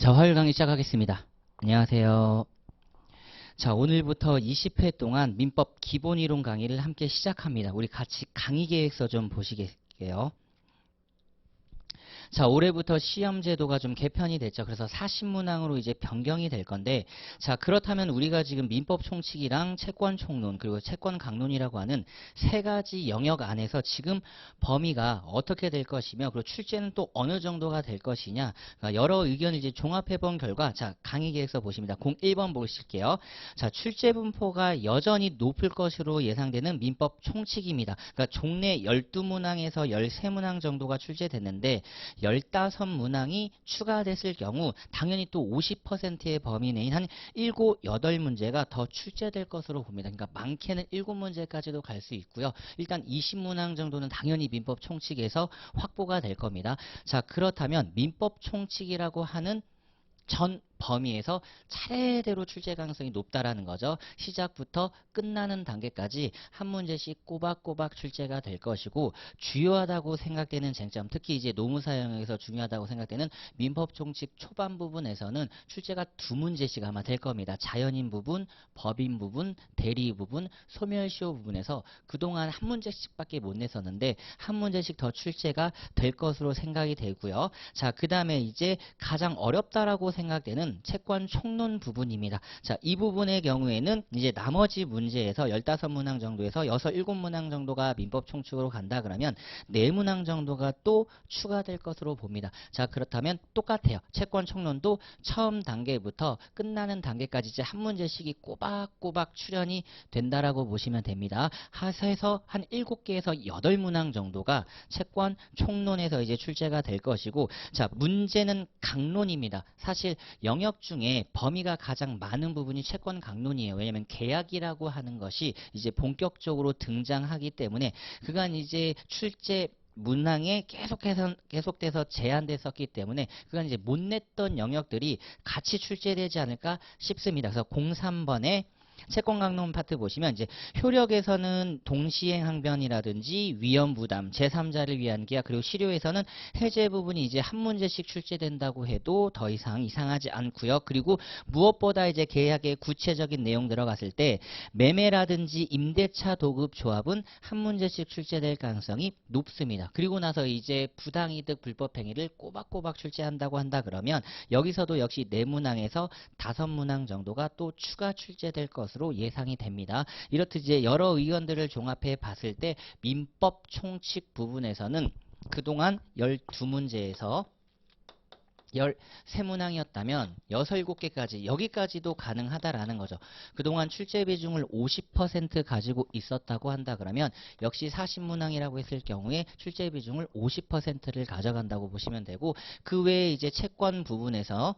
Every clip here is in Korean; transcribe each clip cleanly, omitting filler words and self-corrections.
자, 화요일 강의 시작하겠습니다. 안녕하세요. 자, 오늘부터 20회 동안 민법 기본이론 강의를 함께 시작합니다. 우리 같이 강의 계획서 좀 보시게요. 자, 올해부터 시험 제도가 좀 개편이 됐죠. 그래서 40문항으로 이제 변경이 될 건데, 자, 그렇다면 우리가 지금 민법 총칙이랑 채권 총론, 그리고 채권 강론이라고 하는 세 가지 영역 안에서 지금 범위가 어떻게 될 것이며, 그리고 출제는 또 어느 정도가 될 것이냐, 그러니까 여러 의견을 이제 종합해 본 결과, 자, 강의 계획서 보십니다. 01번 보실게요. 자, 출제 분포가 여전히 높을 것으로 예상되는 민법 총칙입니다. 그러니까 종래 12문항에서 13문항 정도가 출제됐는데, 15문항이 추가됐을 경우 당연히 또 50%의 범위 내인 한 7, 8문제가 더 출제될 것으로 봅니다. 그러니까 많게는 7문제까지도 갈 수 있고요. 일단 20문항 정도는 당연히 민법 총칙에서 확보가 될 겁니다. 자, 그렇다면 민법 총칙이라고 하는 전 범위에서 차례대로 출제 가능성이 높다라는 거죠. 시작부터 끝나는 단계까지 한 문제씩 꼬박꼬박 출제가 될 것이고, 주요하다고 생각되는 쟁점, 특히 이제 노무사 영역에서 중요하다고 생각되는 민법 총칙 초반 부분에서는 출제가 2문제씩 아마 될 겁니다. 자연인 부분, 법인 부분, 대리 부분, 소멸시효 부분에서 그동안 한 문제씩밖에 못 냈었는데 한 문제씩 더 출제가 될 것으로 생각이 되고요. 자, 그 다음에 이제 가장 어렵다라고 생각되는 채권 총론 부분입니다. 자, 이 부분의 경우에는 이제 나머지 문제에서 15문항 정도에서 6, 7문항 정도가 민법 총칙으로 간다 그러면 4문항 정도가 또 추가될 것으로 봅니다. 자, 그렇다면 똑같아요. 채권 총론도 처음 단계부터 끝나는 단계까지 이제 한 문제씩이 꼬박꼬박 출연이 된다라고 보시면 됩니다. 해서 한 7개에서 8문항 정도가 채권 총론에서 이제 출제가 될 것이고, 자, 문제는 강론입니다. 사실 영역 중에 범위가 가장 많은 부분이 채권 강론이에요. 왜냐하면 계약이라고 하는 것이 이제 본격적으로 등장하기 때문에 그간 이제 출제 문항에 계속돼서 제한됐었기 때문에 그간 이제 못 냈던 영역들이 같이 출제되지 않을까 싶습니다. 그래서 03번에 채권 강론 파트 보시면 이제 효력에서는 동시행 항변이라든지 위험 부담, 제3자를 위한 계약, 그리고 실효에서는 해제 부분이 이제 한 문제씩 출제된다고 해도 더 이상 이상하지 않고요. 그리고 무엇보다 이제 계약의 구체적인 내용 들어갔을 때 매매라든지 임대차 도급 조합은 한 문제씩 출제될 가능성이 높습니다. 그리고 나서 이제 부당이득 불법 행위를 꼬박꼬박 출제한다고 한다 그러면 여기서도 역시 4문항에서 5문항 정도가 또 추가 출제될 것으로 예상이 됩니다. 이렇듯 이제 여러 의견들을 종합해 봤을 때 민법 총칙 부분에서는 그동안 12문제에서 13문항이었다면 6, 7개까지 여기까지도 가능하다라는 거죠. 그동안 출제 비중을 50% 가지고 있었다고 한다 그러면 역시 40문항이라고 했을 경우에 출제 비중을 50%를 가져간다고 보시면 되고, 그 외에 이제 채권 부분에서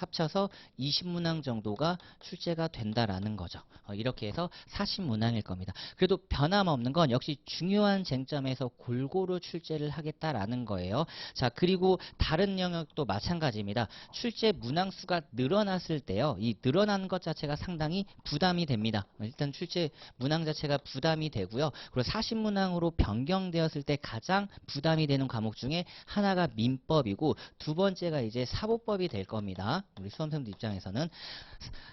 합쳐서 20문항 정도가 출제가 된다라는 거죠. 이렇게 해서 40문항일 겁니다. 그래도 변함없는 건 역시 중요한 쟁점에서 골고루 출제를 하겠다라는 거예요. 자, 그리고 다른 영역도 마찬가지입니다. 출제 문항 수가 늘어났을 때요, 이 늘어나는 것 자체가 상당히 부담이 됩니다. 일단 출제 문항 자체가 부담이 되고요. 그리고 40문항으로 변경되었을 때 가장 부담이 되는 과목 중에 하나가 민법이고, 두 번째가 이제 사법법이 될 겁니다. 우리 수험생들 입장에서는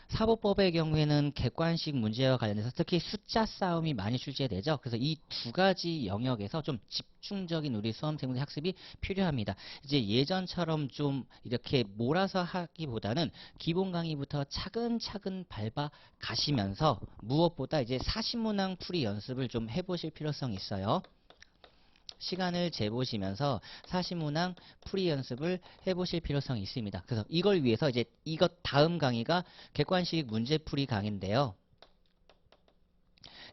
사법법의 경우에는 객관식 문제와 관련해서 특히 숫자 싸움이 많이 출제되죠. 그래서 이 두 가지 영역에서 좀 집중적인 우리 수험생들 학습이 필요합니다. 이제 예전처럼 좀 이렇게 몰아서 하기보다는 기본 강의부터 차근차근 밟아 가시면서 무엇보다 이제 40문항 풀이 연습을 좀 해보실 필요성이 있어요. 시간을 재보시면서 40문항 풀이 연습을 해보실 필요성이 있습니다. 그래서 이걸 위해서 이제 이것 다음 강의가 객관식 문제풀이 강의인데요.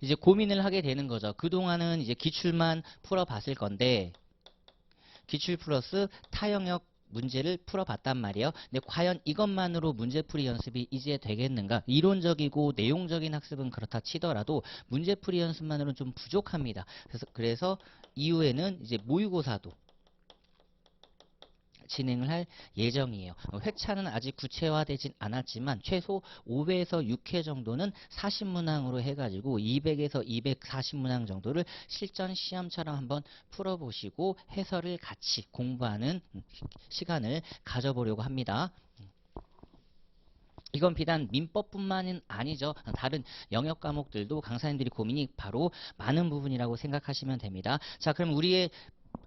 이제 고민을 하게 되는 거죠. 그동안은 이제 기출만 풀어봤을 건데 기출 플러스 타영역 문제를 풀어봤단 말이에요. 근데 과연 이것만으로 문제풀이 연습이 이제 되겠는가? 이론적이고 내용적인 학습은 그렇다 치더라도 문제풀이 연습만으로는 좀 부족합니다. 그래서 이후에는 이제 모의고사도 진행을 할 예정이에요. 회차는 아직 구체화되진 않았지만 최소 5회에서 6회 정도는 40문항으로 해가지고 200에서 240문항 정도를 실전 시험처럼 한번 풀어보시고 해설을 같이 공부하는 시간을 가져보려고 합니다. 이건 비단 민법뿐만은 아니죠. 다른 영역 과목들도 강사님들이 고민이 바로 많은 부분이라고 생각하시면 됩니다. 자, 그럼 우리의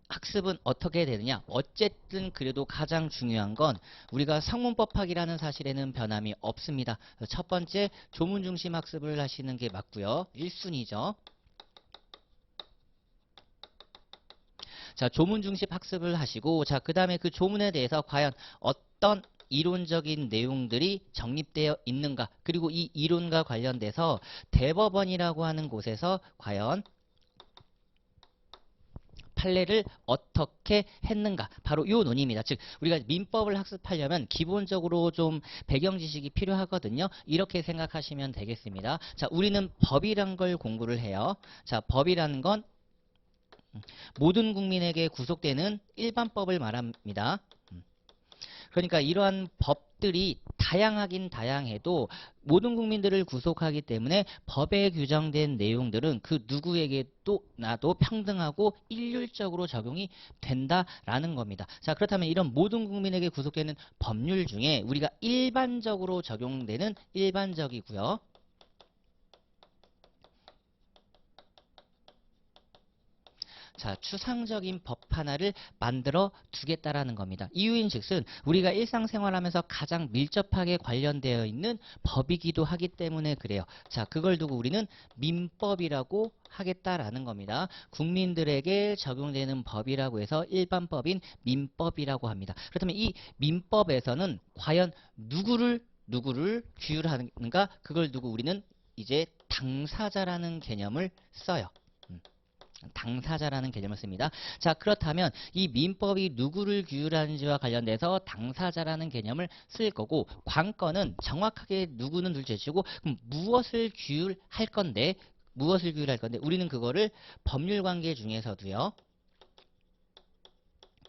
학습은 어떻게 되느냐? 어쨌든 그래도 가장 중요한 건 우리가 성문법학이라는 사실에는 변함이 없습니다. 첫 번째, 조문 중심 학습을 하시는 게 맞고요. 1순위죠. 자, 조문 중심 학습을 하시고, 자, 그 다음에 그 조문에 대해서 과연 어떤 이론적인 내용들이 정립되어 있는가, 그리고 이 이론과 관련돼서 대법원이라고 하는 곳에서 과연 판례를 어떻게 했는가, 바로 이 논의입니다. 즉 우리가 민법을 학습하려면 기본적으로 좀 배경 지식이 필요하거든요. 이렇게 생각하시면 되겠습니다. 자, 우리는 법이란 걸 공부를 해요. 자, 법이라는 건 모든 국민에게 구속되는 일반법을 말합니다. 그러니까 이러한 법들이 다양하긴 다양해도 모든 국민들을 구속하기 때문에 법에 규정된 내용들은 그 누구에게도 나도 평등하고 일률적으로 적용이 된다라는 겁니다. 자, 그렇다면 이런 모든 국민에게 구속되는 법률 중에 우리가 일반적으로 적용되는 일반적이고요. 자, 추상적인 법 하나를 만들어 두겠다라는 겁니다. 이유인즉슨 우리가 일상생활하면서 가장 밀접하게 관련되어 있는 법이기도 하기 때문에 그래요. 자, 그걸 두고 우리는 민법이라고 하겠다라는 겁니다. 국민들에게 적용되는 법이라고 해서 일반법인 민법이라고 합니다. 그렇다면 이 민법에서는 과연 누구를 규율하는가? 그걸 두고 우리는 이제 당사자라는 개념을 써요. 당사자라는 개념을 씁니다. 자, 그렇다면 이 민법이 누구를 규율하는지와 관련돼서 당사자라는 개념을 쓸 거고, 관건은 정확하게 누구는 둘째치고 그럼 무엇을 규율할 건데 우리는 그거를 법률관계 중에서도요,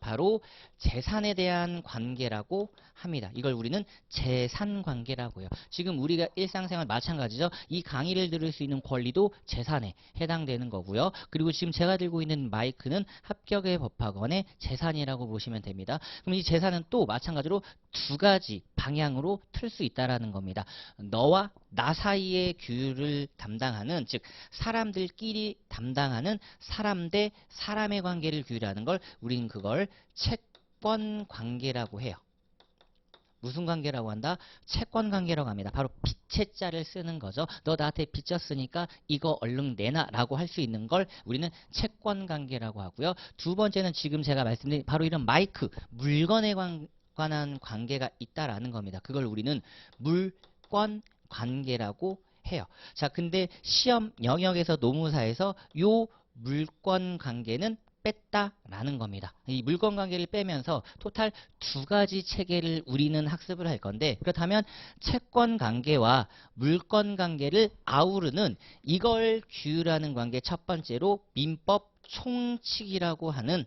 바로 재산에 대한 관계라고 합니다. 이걸 우리는 재산관계라고요. 지금 우리가 일상생활 마찬가지죠. 이 강의를 들을 수 있는 권리도 재산에 해당되는 거고요. 그리고 지금 제가 들고 있는 마이크는 합격의 법학원의 재산이라고 보시면 됩니다. 그럼 이 재산은 또 마찬가지로 두 가지 방향으로 틀 수 있다라는 겁니다. 너와 나 사이의 규율을 담당하는, 즉 사람들끼리 담당하는 사람 대 사람의 관계를 규율하는 걸 우리는 그걸 채권 관계라고 해요. 무슨 관계라고 한다? 채권 관계라고 합니다. 바로 빚의 자를 쓰는 거죠. 너 나한테 빚졌으니까 이거 얼른 내놔 라고 할 수 있는 걸 우리는 채권 관계라고 하고요. 두 번째는 지금 제가 말씀드린 바로 이런 마이크, 물건에 관한 관계가 있다라는 겁니다. 그걸 우리는 물권 관계라고 해요. 자, 근데 시험 영역에서 노무사에서 요 물권 관계는 뺐다라는 겁니다. 이 물권 관계를 빼면서 토탈 두 가지 체계를 우리는 학습을 할 건데, 그렇다면 채권 관계와 물권 관계를 아우르는 이걸 규율하는 관계, 첫 번째로 민법 총칙이라고 하는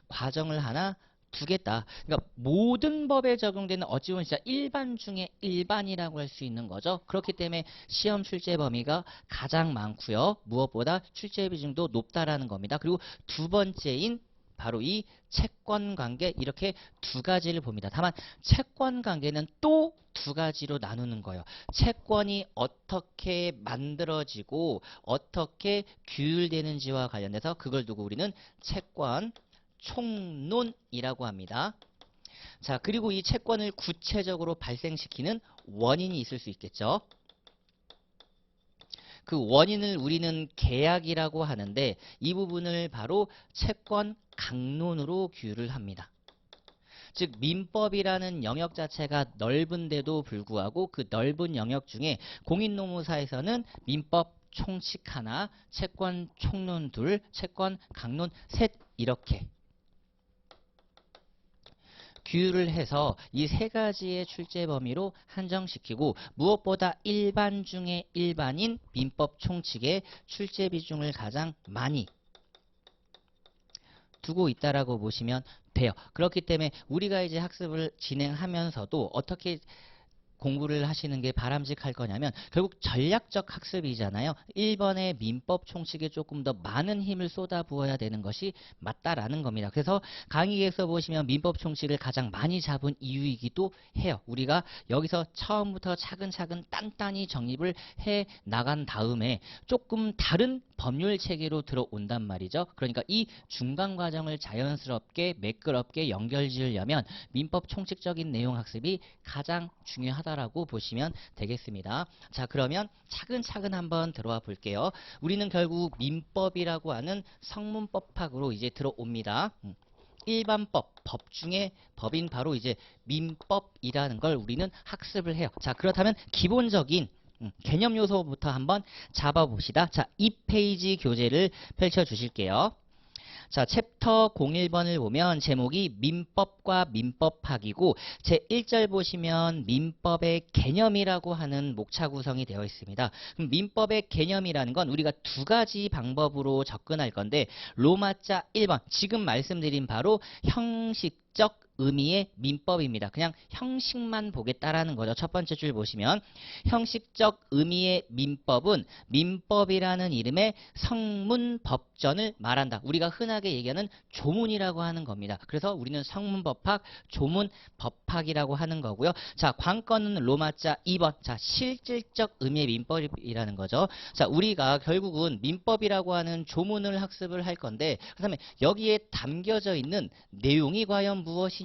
과정을 하나 두겠다. 그러니까 모든 법에 적용되는 어찌 보면 진짜 일반 중에 일반이라고 할 수 있는 거죠. 그렇기 때문에 시험 출제 범위가 가장 많고요. 무엇보다 출제 비중도 높다라는 겁니다. 그리고 두 번째인 바로 이 채권 관계, 이렇게 두 가지를 봅니다. 다만 채권 관계는 또 두 가지로 나누는 거예요. 채권이 어떻게 만들어지고 어떻게 규율되는지와 관련해서 그걸 두고 우리는 채권 총론이라고 합니다. 자, 그리고 이 채권을 구체적으로 발생시키는 원인이 있을 수 있겠죠. 그 원인을 우리는 계약이라고 하는데 이 부분을 바로 채권 강론으로 규율을 합니다. 즉 민법이라는 영역 자체가 넓은데도 불구하고 그 넓은 영역 중에 공인노무사에서는 민법 총칙 하나, 채권 총론 둘, 채권 강론 셋, 이렇게 규율을 해서 이 세 가지의 출제 범위로 한정시키고, 무엇보다 일반 중에 일반인 민법 총칙의 출제 비중을 가장 많이 두고 있다라고 보시면 돼요. 그렇기 때문에 우리가 이제 학습을 진행하면서도 어떻게 공부를 하시는 게 바람직할 거냐면 결국 전략적 학습이잖아요. 1번의 민법 총칙에 조금 더 많은 힘을 쏟아부어야 되는 것이 맞다라는 겁니다. 그래서 강의에서 보시면 민법 총칙을 가장 많이 잡은 이유이기도 해요. 우리가 여기서 처음부터 차근차근 단단히 정립을 해 나간 다음에 조금 다른 법률 체계로 들어온단 말이죠. 그러니까 이 중간 과정을 자연스럽게 매끄럽게 연결지으려면 민법 총칙적인 내용 학습이 가장 중요하다라고 보시면 되겠습니다. 자, 그러면 차근차근 한번 들어와 볼게요. 우리는 결국 민법이라고 하는 성문법학으로 이제 들어옵니다. 일반법, 법 중에 법인 바로 이제 민법이라는 걸 우리는 학습을 해요. 자, 그렇다면 기본적인 개념 요소부터 한번 잡아봅시다. 자, 2페이지 교재를 펼쳐 주실게요. 자, 챕터 01번을 보면 제목이 민법과 민법학이고 제1절 보시면 민법의 개념이라고 하는 목차 구성이 되어 있습니다. 그럼 민법의 개념이라는 건 우리가 두 가지 방법으로 접근할 건데 로마자 1번 지금 말씀드린 바로 형식적 의미의 민법입니다. 그냥 형식만 보겠다라는 거죠. 첫 번째 줄 보시면 형식적 의미의 민법은 민법이라는 이름의 성문법전을 말한다. 우리가 흔하게 얘기하는 조문이라고 하는 겁니다. 그래서 우리는 성문법학, 조문법학이라고 하는 거고요. 자, 관건은 로마자 2번. 자, 실질적 의미의 민법이라는 거죠. 자, 우리가 결국은 민법이라고 하는 조문을 학습을 할 건데 그다음에 여기에 담겨져 있는 내용이 과연 무엇이냐?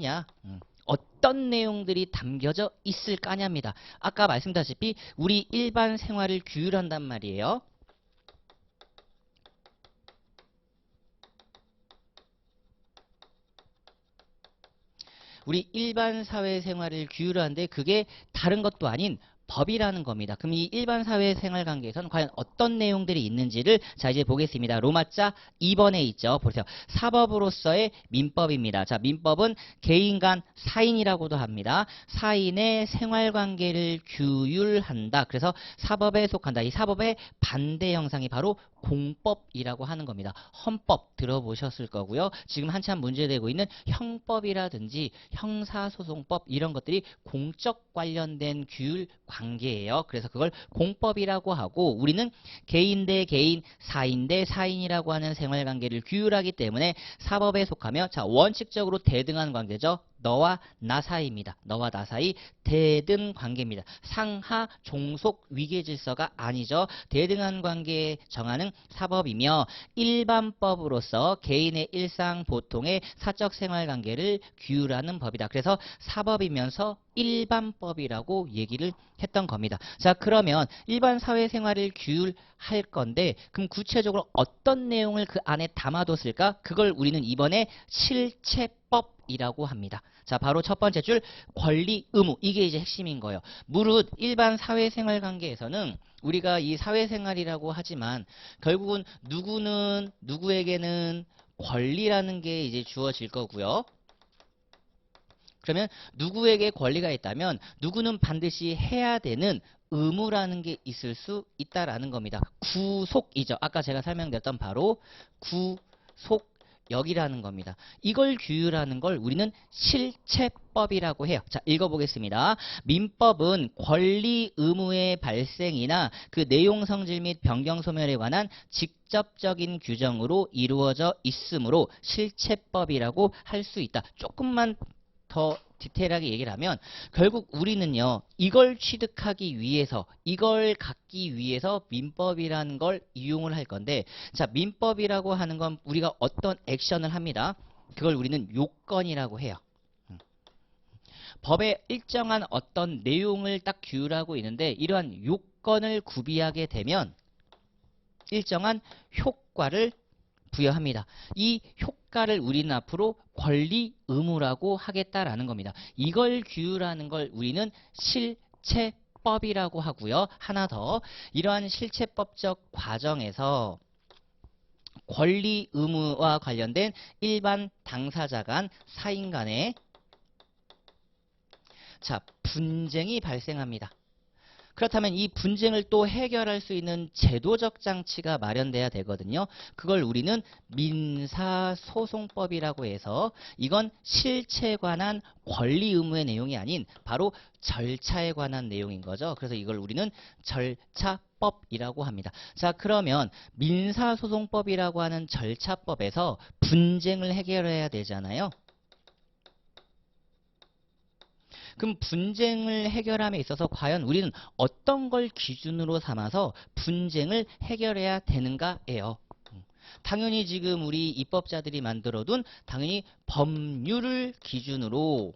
어떤 내용들이 담겨져 있을 까냐입니다. 아까 말씀드렸다시피 우리 일반 생활을 규율한단 말이에요. 우리 일반 사회생활을 규율하는데 그게 다른 것도 아닌 법이라는 겁니다. 그럼 이 일반 사회생활 관계에서는 과연 어떤 내용들이 있는지를 자 이제 보겠습니다. 로마자 2번에 있죠. 보세요. 사법으로서의 민법입니다. 자, 민법은 개인 간 사인이라고도 합니다. 사인의 생활관계를 규율한다. 그래서 사법에 속한다. 이 사법의 반대 형상이 바로 공법이라고 하는 겁니다. 헌법 들어보셨을 거고요. 지금 한참 문제되고 있는 형법이라든지 형사소송법 이런 것들이 공적 관련된 규율 관계예요. 그래서 그걸 공법이라고 하고 우리는 개인 대 개인, 사인 대 사인이라고 하는 생활관계를 규율하기 때문에 사법에 속하며 자 원칙적으로 대등한 관계죠. 너와 나 사이입니다. 너와 나 사이 대등 관계입니다. 상하 종속 위계 질서가 아니죠. 대등한 관계에 정하는 사법이며 일반법으로서 개인의 일상 보통의 사적 생활 관계를 규율하는 법이다. 그래서 사법이면서 일반법이라고 얘기를 했던 겁니다. 자, 그러면 일반 사회생활을 규율할 건데 그럼 구체적으로 어떤 내용을 그 안에 담아뒀을까? 그걸 우리는 이번에 실체법이라고 합니다. 자, 바로 첫 번째 줄 권리, 의무. 이게 이제 핵심인 거예요. 무릇 일반 사회생활 관계에서는 우리가 이 사회생활이라고 하지만 결국은 누구는 누구에게는 권리라는 게 이제 주어질 거고요. 그러면 누구에게 권리가 있다면 누구는 반드시 해야 되는 의무라는 게 있을 수 있다라는 겁니다. 구속이죠. 아까 제가 설명드렸던 바로 구속역이라는 겁니다. 이걸 규율하는 걸 우리는 실체법이라고 해요. 자, 읽어보겠습니다. 민법은 권리 의무의 발생이나 그 내용 성질 및 변경 소멸에 관한 직접적인 규정으로 이루어져 있으므로 실체법이라고 할 수 있다. 조금만 더 디테일하게 얘기를 하면 결국 우리는요 이걸 취득하기 위해서 이걸 갖기 위해서 민법이라는 걸 이용을 할 건데 자 민법이라고 하는 건 우리가 어떤 액션을 합니다. 그걸 우리는 요건이라고 해요. 법의 일정한 어떤 내용을 딱 규율하고 있는데 이러한 요건을 구비하게 되면 일정한 효과를 부여합니다. 이 효과를 우리는 앞으로 권리 의무라고 하겠다라는 겁니다. 이걸 규율하는 걸 우리는 실체법이라고 하고요. 하나 더 이러한 실체법적 과정에서 권리 의무와 관련된 일반 당사자 간 사인 간의 자 분쟁이 발생합니다. 그렇다면 이 분쟁을 또 해결할 수 있는 제도적 장치가 마련돼야 되거든요. 그걸 우리는 민사소송법이라고 해서 이건 실체에 관한 권리 의무의 내용이 아닌 바로 절차에 관한 내용인 거죠. 그래서 이걸 우리는 절차법이라고 합니다. 자, 그러면 민사소송법이라고 하는 절차법에서 분쟁을 해결해야 되잖아요. 그럼 분쟁을 해결함에 있어서 과연 우리는 어떤 걸 기준으로 삼아서 분쟁을 해결해야 되는가예요. 당연히 지금 우리 입법자들이 만들어둔 당연히 법률을 기준으로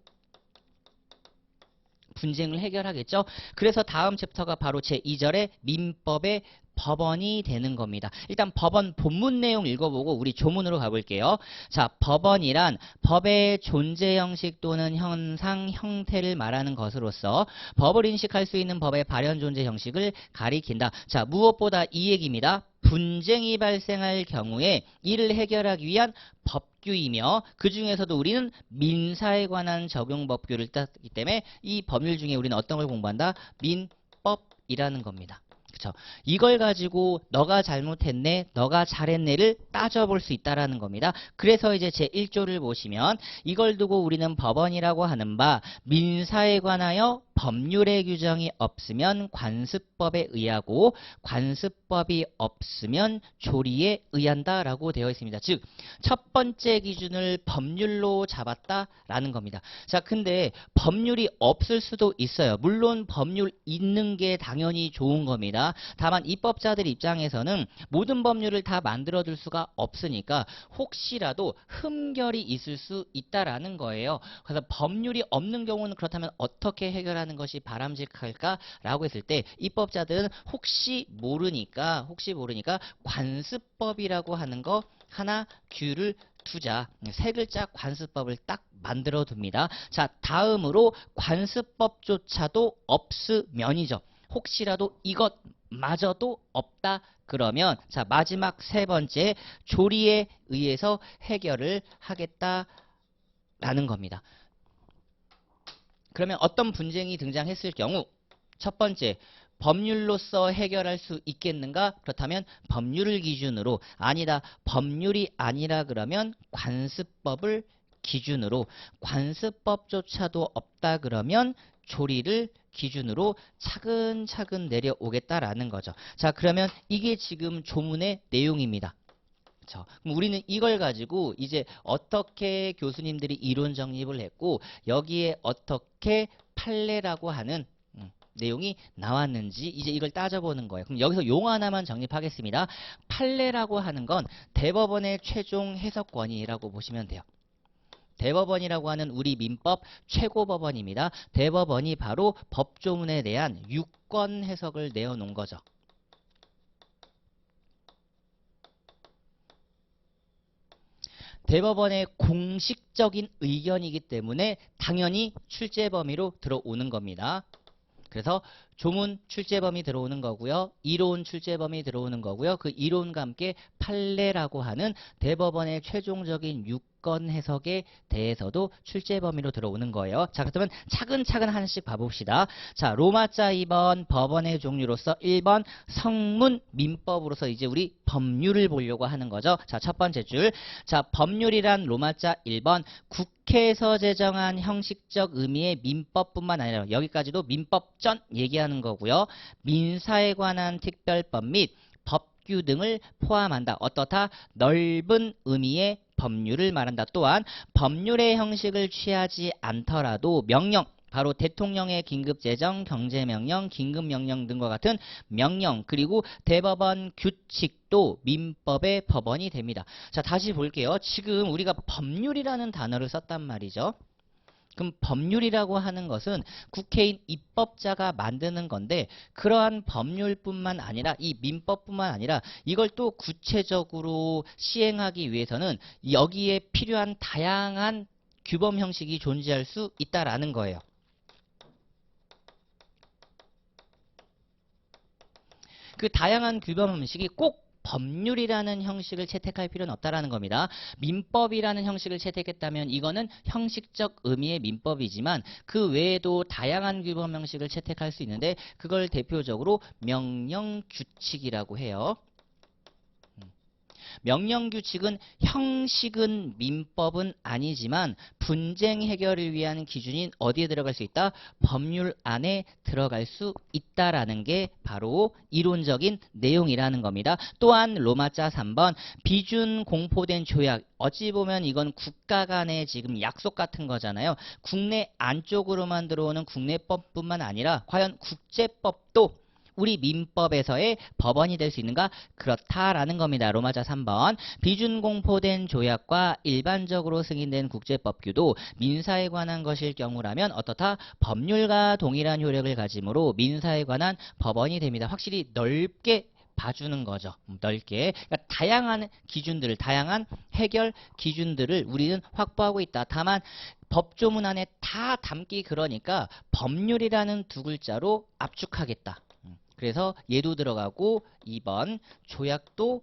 분쟁을 해결하겠죠. 그래서 다음 챕터가 바로 제2절의 민법의 법원이 되는 겁니다. 일단 법원 본문 내용 읽어보고 우리 조문으로 가볼게요. 자, 법원이란 법의 존재 형식 또는 현상, 형태를 말하는 것으로서 법을 인식할 수 있는 법의 발현 존재 형식을 가리킨다. 자, 무엇보다 이 얘기입니다. 분쟁이 발생할 경우에 이를 해결하기 위한 법규이며 그 중에서도 우리는 민사에 관한 적용 법규를 따기 때문에 이 법률 중에 우리는 어떤 걸 공부한다? 민법이라는 겁니다. 그쵸? 이걸 가지고 너가 잘못했네, 너가 잘했네를 따져볼 수 있다라는 겁니다. 그래서 이제 제1조를 보시면 이걸 두고 우리는 법원이라고 하는 바 민사에 관하여 법률의 규정이 없으면 관습법에 의하고 관습법이 없으면 조리에 의한다라고 되어 있습니다. 즉, 첫 번째 기준을 법률로 잡았다라는 겁니다. 자, 근데 법률이 없을 수도 있어요. 물론 법률 있는 게 당연히 좋은 겁니다. 다만 입법자들 입장에서는 모든 법률을 다 만들어둘 수가 없으니까 혹시라도 흠결이 있을 수 있다라는 거예요. 그래서 법률이 없는 경우는 그렇다면 어떻게 해결하는 것이 바람직할까라고 했을 때 입법자들은 혹시 모르니까 관습법이라고 하는 거 하나 규를 두자. 세 글자 관습법을 딱 만들어 둡니다. 자, 다음으로 관습법조차도 없으면이죠. 혹시라도 이것마저도 없다 그러면 자, 마지막 세 번째 조리에 의해서 해결을 하겠다라는 겁니다. 그러면 어떤 분쟁이 등장했을 경우 첫 번째, 법률로서 해결할 수 있겠는가? 그렇다면 법률을 기준으로, 아니다, 법률이 아니라 그러면 관습법을 기준으로, 관습법조차도 없다 그러면 조리를 기준으로 차근차근 내려오겠다라는 거죠. 자, 그러면 이게 지금 조문의 내용입니다. 그럼 우리는 이걸 가지고 이제 어떻게 교수님들이 이론 정립을 했고 여기에 어떻게 판례라고 하는 내용이 나왔는지 이제 이걸 따져보는 거예요. 그럼 여기서 용어 하나만 정립하겠습니다. 판례라고 하는 건 대법원의 최종 해석권이라고 보시면 돼요. 대법원이라고 하는 우리 민법 최고법원입니다. 대법원이 바로 법조문에 대한 유권 해석을 내어놓은 거죠. 대법원의 공식적인 의견이기 때문에 당연히 출제 범위로 들어오는 겁니다. 그래서 조문 출제 범위 들어오는 거고요. 이론 출제 범위 들어오는 거고요. 그 이론과 함께 판례라고 하는 대법원의 최종적인 유권 해석에 대해서도 출제 범위로 들어오는 거예요. 자, 그렇다면 차근차근 하나씩 봐봅시다. 자, 로마자 2번 법원의 종류로서 1번 성문 민법으로서 이제 우리 법률을 보려고 하는 거죠. 자, 첫 번째 줄. 자, 법률이란 로마자 1번 국회에서 제정한 형식적 의미의 민법뿐만 아니라 여기까지도 민법전 얘기하는 거고요. 민사에 관한 특별법 및 법규 등을 포함한다. 어떻다? 넓은 의미의 법률을 말한다. 또한 법률의 형식을 취하지 않더라도 명령, 바로 대통령의 긴급제정, 경제명령, 긴급명령 등과 같은 명령, 그리고 대법원 규칙도 민법의 법원이 됩니다. 자, 다시 볼게요. 지금 우리가 법률이라는 단어를 썼단 말이죠. 그럼 법률이라고 하는 것은 국회인 입법자가 만드는 건데 그러한 법률뿐만 아니라 이 민법뿐만 아니라 이걸 또 구체적으로 시행하기 위해서는 여기에 필요한 다양한 규범 형식이 존재할 수 있다라는 거예요. 그 다양한 규범 형식이 꼭 법률이라는 형식을 채택할 필요는 없다라는 겁니다. 민법이라는 형식을 채택했다면 이거는 형식적 의미의 민법이지만 그 외에도 다양한 규범 형식을 채택할 수 있는데 그걸 대표적으로 명령규칙이라고 해요. 명령규칙은 형식은 민법은 아니지만 분쟁 해결을 위한 기준인 어디에 들어갈 수 있다? 법률 안에 들어갈 수 있다라는 게 바로 이론적인 내용이라는 겁니다. 또한 로마자 3번 비준 공포된 조약, 어찌 보면 이건 국가 간의 지금 약속 같은 거잖아요. 국내 안쪽으로만 들어오는 국내법뿐만 아니라 과연 국제법도 우리 민법에서의 법원이 될 수 있는가? 그렇다라는 겁니다. 로마자 3번. 비준공포된 조약과 일반적으로 승인된 국제법규도 민사에 관한 것일 경우라면 어떻다? 법률과 동일한 효력을 가지므로 민사에 관한 법원이 됩니다. 확실히 넓게 봐주는 거죠. 넓게. 그러니까 다양한 기준들을, 다양한 해결 기준들을 우리는 확보하고 있다. 다만 법조문 안에 다 담기 그러니까 법률이라는 두 글자로 압축하겠다. 그래서 얘도 들어가고 2번 조약도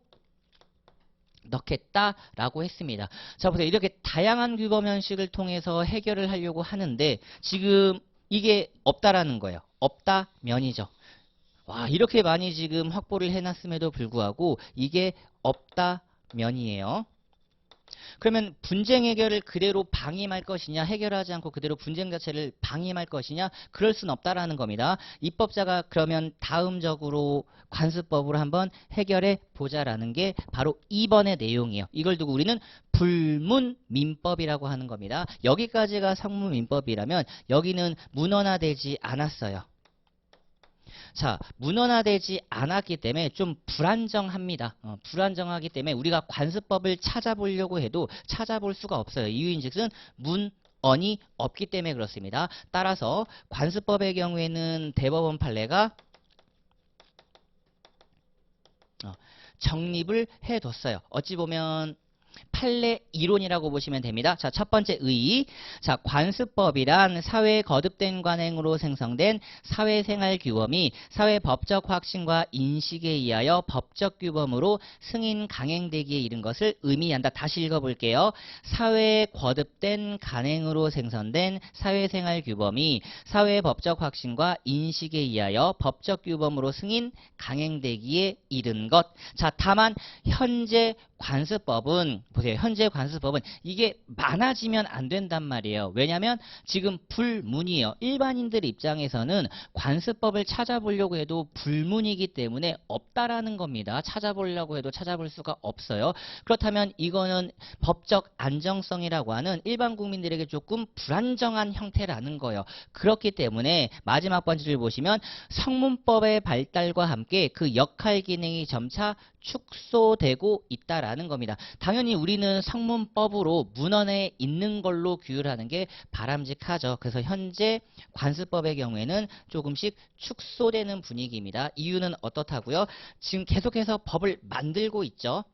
넣겠다라고 했습니다. 자, 보세요. 이렇게 다양한 규범 형식을 통해서 해결을 하려고 하는데 지금 이게 없다라는 거예요. 없다면이죠. 와, 이렇게 많이 지금 확보를 해놨음에도 불구하고 이게 없다면이에요. 그러면 분쟁 해결을 그대로 방임할 것이냐, 해결하지 않고 그대로 분쟁 자체를 방임할 것이냐, 그럴 순 없다라는 겁니다. 입법자가 그러면 다음적으로 관습법으로 한번 해결해 보자라는 게 바로 2번의 내용이에요. 이걸 두고 우리는 불문민법이라고 하는 겁니다. 여기까지가 성문민법이라면 여기는 문헌화되지 않았어요. 자, 문헌화되지 않았기 때문에 좀 불안정합니다. 불안정하기 때문에 우리가 관습법을 찾아보려고 해도 찾아볼 수가 없어요. 이유인즉슨 문헌이 없기 때문에 그렇습니다. 따라서 관습법의 경우에는 대법원 판례가 정립을 해뒀어요. 어찌 보면 판례 이론이라고 보시면 됩니다. 자, 첫 번째 의의. 자, 관습법이란 사회에 거듭된 관행으로 생성된 사회생활 규범이 사회 법적 확신과 인식에 의하여 법적 규범으로 승인 강행되기에 이른 것을 의미한다. 다시 읽어볼게요. 사회에 거듭된 관행으로 생성된 사회생활 규범이 사회 법적 확신과 인식에 의하여 법적 규범으로 승인 강행되기에 이른 것. 자, 다만 현재 관습법은 보세요. 현재 관습법은 이게 많아지면 안 된단 말이에요. 왜냐하면 지금 불문이에요. 일반인들 입장에서는 관습법을 찾아보려고 해도 불문이기 때문에 없다라는 겁니다. 찾아보려고 해도 찾아볼 수가 없어요. 그렇다면 이거는 법적 안정성이라고 하는 일반 국민들에게 조금 불안정한 형태라는 거예요. 그렇기 때문에 마지막 번째를 보시면 성문법의 발달과 함께 그 역할 기능이 점차 축소되고 있다라는 겁니다. 당연히 우리는 성문법으로 문헌에 있는 걸로 규율하는 게 바람직하죠. 그래서 현재 관습법의 경우에는 조금씩 축소되는 분위기입니다. 이유는 어떻다고요? 지금 계속해서 법을 만들고 있죠.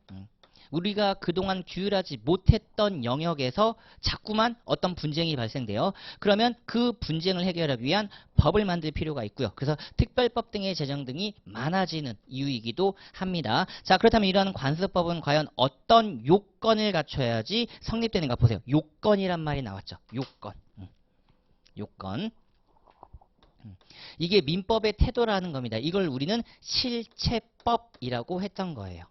우리가 그동안 규율하지 못했던 영역에서 자꾸만 어떤 분쟁이 발생돼요. 그러면 그 분쟁을 해결하기 위한 법을 만들 필요가 있고요. 그래서 특별법 등의 제정 등이 많아지는 이유이기도 합니다. 자, 그렇다면 이러한 관습법은 과연 어떤 요건을 갖춰야지 성립되는가 보세요. 요건이란 말이 나왔죠. 요건. 요건. 이게 민법의 태도라는 겁니다. 이걸 우리는 실체법이라고 했던 거예요.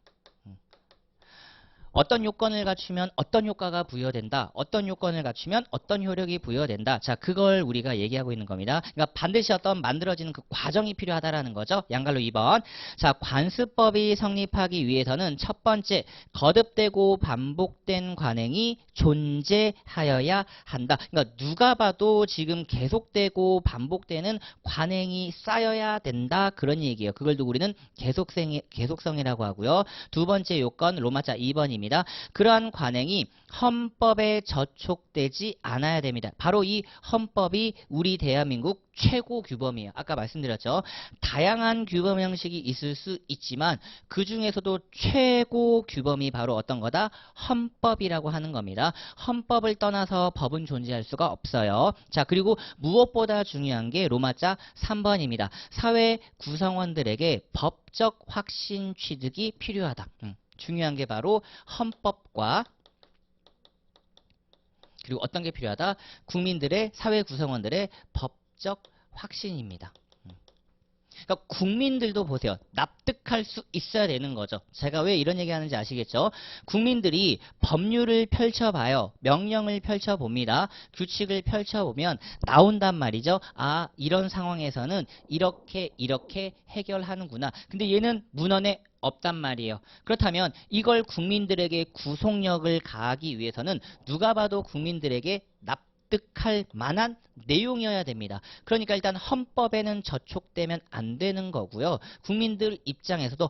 어떤 요건을 갖추면 어떤 효과가 부여된다. 어떤 요건을 갖추면 어떤 효력이 부여된다. 자, 그걸 우리가 얘기하고 있는 겁니다. 그러니까 반드시 어떤 만들어지는 그 과정이 필요하다라는 거죠. 양갈로 2번. 자, 관습법이 성립하기 위해서는 첫 번째, 거듭되고 반복된 관행이 존재하여야 한다. 그러니까 누가 봐도 지금 계속되고 반복되는 관행이 쌓여야 된다. 그런 얘기예요. 그걸 두고 우리는 계속성이라고 하고요. 두 번째 요건 로마자 2번입니다. 관행입니다. 그러한 관행이 헌법에 저촉되지 않아야 됩니다. 바로 이 헌법이 우리 대한민국 최고 규범이에요. 아까 말씀드렸죠. 다양한 규범 형식이 있을 수 있지만 그 중에서도 최고 규범이 바로 어떤 거다? 헌법이라고 하는 겁니다. 헌법을 떠나서 법은 존재할 수가 없어요. 자, 그리고 무엇보다 중요한 게 로마자 3번입니다. 사회 구성원들에게 법적 확신 취득이 필요하다. 중요한 게 바로 헌법과 그리고 어떤 게 필요하다? 국민들의 사회 구성원들의 법적 확신입니다. 그러니까 국민들도 보세요. 납득할 수 있어야 되는 거죠. 제가 왜 이런 얘기 하는지 아시겠죠? 국민들이 법률을 펼쳐봐요. 명령을 펼쳐봅니다. 규칙을 펼쳐보면 나온단 말이죠. 아, 이런 상황에서는 이렇게 해결하는구나. 근데 얘는 문헌에 없단 말이에요. 그렇다면 이걸 국민들에게 구속력을 가하기 위해서는 누가 봐도 국민들에게 납득할 만한 내용이어야 됩니다. 그러니까 일단 헌법에는 저촉되면 안 되는 거고요. 국민들 입장에서도